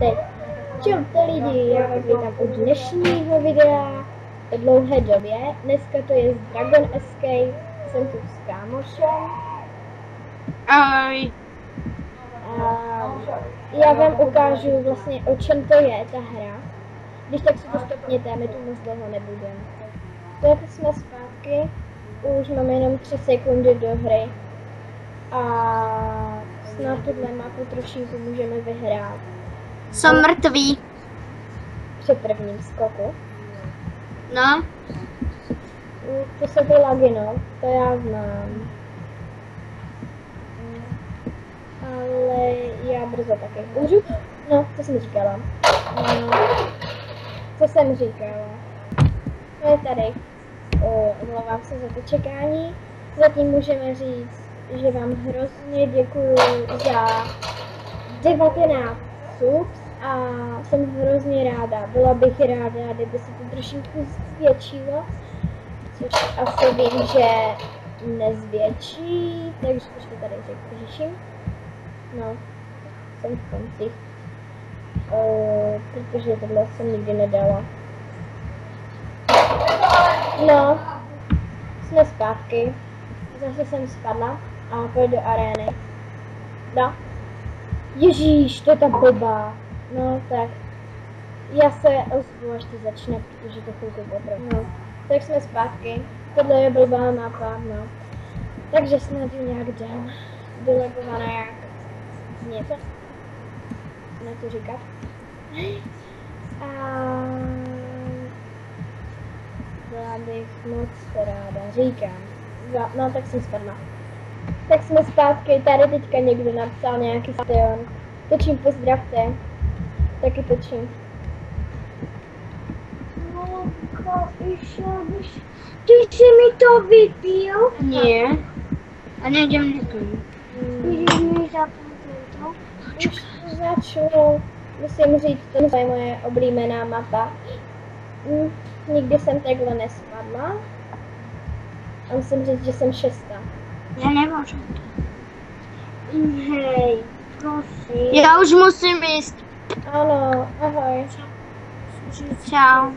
teď. Čaute lidi, já vás vítám u dnešního videa po dlouhé době. Dneska to je Dragon Escape, jsem tu s kámošem. Ahoj. Já vám ukážu vlastně, o čem to je ta hra. Když tak si to stopněte, my tu moc dlouho nebudeme. Tak jsme zpátky, už máme jenom 3 sekundy do hry. A snad tuhle mapu trošinku můžeme vyhrát. Jsem mrtvý. Při prvním skoku. No. To jsou ty lagy, no, to já znám. Ale já brzo taky umřu. No, co jsem říkala? Co jsem říkala? To je tady. Omlouvám se za to čekání. Zatím můžeme říct, že vám hrozně děkuju za 19 subs a jsem hrozně ráda. Byla bych ráda, kdyby se to trošku zvětšilo, což asi vím, že nezvětší, takže počkej, tady řeším. No, jsem v konci. Protože tohle jsem nikdy nedala. No, jsme zpátky. Zase jsem spadla a pojď do arény. No. Ježíš, to je ta blbá. No, tak. Já se ozvu, až to začne, protože to chvilku potrvá. No, tak jsme zpátky. Tohle je blbá mapa, no. Takže snad ji nějak dám. Vylogovaná jak něco. Na to říkat. A byla bych moc ráda, říkám. No, tak jsem spadla. Tak jsme zpátky, tady teďka někdo napsal nějaký styl. Točím, pozdravte. Taky točím. Ty jsi mi to vypil? Nie. A nejdem nikam. Můžeš mi zapnout to? Už začnu, musím říct, to je moje oblíbená mapa. Nikdy jsem takhle nespadla. A musím říct, že jsem 6. Já nemůžu. Hej, prosím. Já už musím jíst. Ano, ahoj. Čau.